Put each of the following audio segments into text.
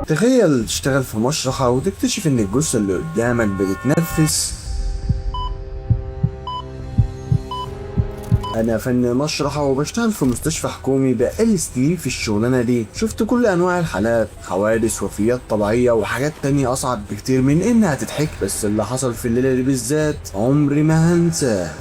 تخيل تشتغل في مشرحة وتكتشف ان الجثة اللي قدامك بتتنفس. انا فني مشرحة وبشتغل في مستشفى حكومي بقالي سنين في الشغلانة دي. شفت كل انواع الحالات، حوادث، وفيات طبيعية وحاجات تانية اصعب بكتير من انها تتحكي. بس اللي حصل في الليلة دي بالذات عمري ما هنساه.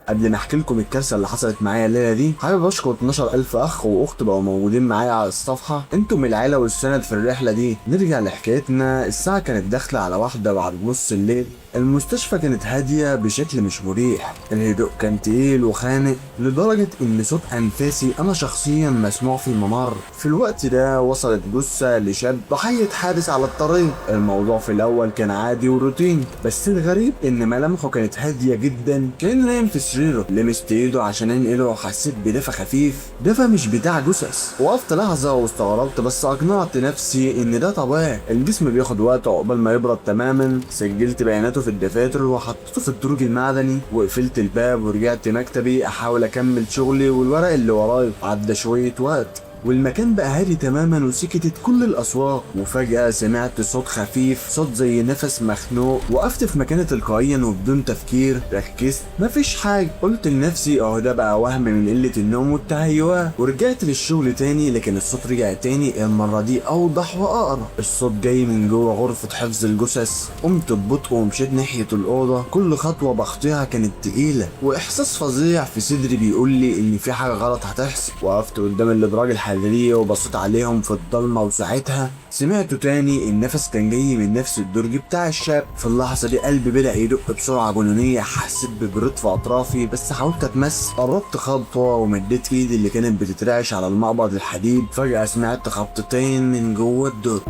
قبل ما احكي لكم الكارثه اللي حصلت معايا الليله دي، حابب اشكر 12000 اخ واخت بقوا موجودين معايا على الصفحه. انتم العيله والسند في الرحله دي. نرجع لحكايتنا. الساعه كانت داخله على 1 بعد نص الليل. المستشفى كانت هاديه بشكل مش مريح. الهدوء كان تقيل وخانق لدرجه ان صوت انفاسي انا شخصيا مسموع في الممر. في الوقت ده وصلت جثه لشاب ضحيه حادث على الطريق. الموضوع في الاول كان عادي وروتين، بس الغريب ان ملامحه كانت هاديه جدا، كان نايم في سريره. لمست ايده عشان انقله وحسيت بدفى خفيف، دفى مش بتاع جثث. وقفت لحظه واستغربت، بس اقنعت نفسي ان ده طبيعي، الجسم بياخد وقت عقبال ما يبرد تماما. سجلت بياناته في الدفاتر وحطيته في الدرج المعدني، وقفلت الباب ورجعت مكتبي احاول اكمل شغلي والورق اللي ورايا. عدى شويه وقت والمكان بقى هادي تماما وسكتت كل الاصوات، وفجأة سمعت صوت خفيف، صوت زي نفس مخنوق. وقفت في مكاني تلقائيا وبدون تفكير، ركزت مفيش حاجة. قلت لنفسي اهو ده بقى وهم من قلة النوم والتهيؤات، ورجعت للشغل تاني. لكن الصوت رجع تاني، المرة دي اوضح واقرب. الصوت جاي من جوه غرفة حفظ الجثث. قمت ببطء ومشيت ناحية الأوضة. كل خطوة بخطيها كانت تقيلة، واحساس فظيع في صدري بيقول لي ان في حاجة غلط هتحصل. وقفت قدام الادراج الحرارية وبصيت عليهم في الضلمة، وساعتها سمعته تاني. النفس كان جاي من نفس الدرج بتاع الشاب. في اللحظة دي قلبي بدأ يدق بسرعة جنونية. حسيت ببرود في أطرافي، بس حاولت أتمس. قربت خطوة ومديت إيدي اللي كانت بتترعش على المقبض الحديد. فجأة سمعت خبطتين من جوه الدرج.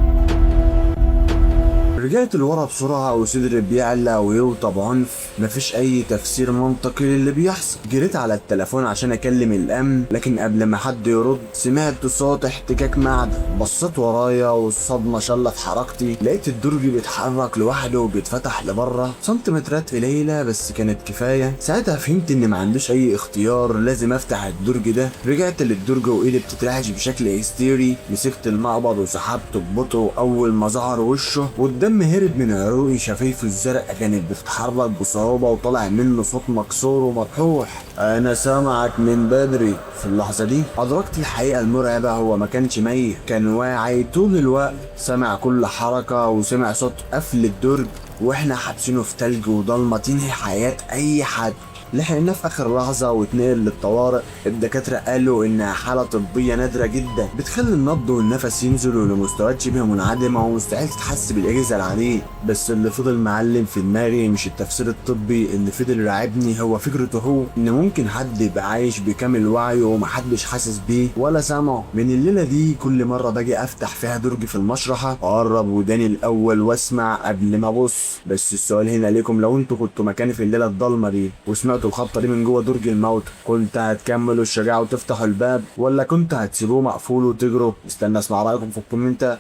رجعت لورا بسرعة وصدري بيعلى ويوطى بعنف. مفيش أي تفسير منطقي للي بيحصل. جريت على التليفون عشان أكلم الأمن، لكن قبل ما حد يرد سمعت صوت احتكاك معدن. بصيت ورايا والصدمة شلت حركتي. لقيت الدرج بيتحرك لوحده وبيتفتح لبره سنتيمترات قليلة، بس كانت كفاية. ساعتها فهمت إن ما عنديش أي اختيار، لازم أفتح الدرج ده. رجعت للدرج وإيدي بتترعش بشكل هستيري. مسكت المقبض وسحبته ببطء. أول ما ظهر وشه والدم هرب من عروقي، شفايفه الزرقاء كانت بتتحرك بصعوبة وطلع منه صوت مكسور ومرحوح. أنا سامعك من بدري. في اللحظة دي أدركت الحقيقة المرعبة. هو ما كانش ميت، كان واعي طول الوقت، سمع كل حركة وسمع صوت قفل الدرج واحنا حابسينه في تلج وضلمة تنهي حياة أي حد. لحقناه في اخر لحظه واتنقل للطوارئ. الدكاتره قالوا انها حاله طبيه نادره جدا، بتخلي النبض والنفس ينزلوا لمستويات شبه منعدمه ومستحيل تتحس بالاجهزه العاديه. بس اللي فضل معلم في دماغي مش التفسير الطبي، اللي فضل يراعبني هو فكرته هو، ان ممكن حد يبقى عايش بكامل وعيه ومحدش حاسس بيه ولا سامعه. من الليله دي كل مره باجي افتح فيها درج في المشرحه اقرب وداني الاول واسمع قبل ما ابص. بس السؤال هنا ليكم، لو انتوا كنتوا مكاني في الليله الضلمه دي وسمعتوا الخبطه دي من جوه درج الموت، كنت هتكملوا الشجاعه وتفتحوا الباب، ولا كنت هتسيبوه مقفول وتجروا؟ استنى اسمع رايكم في الكومنتات.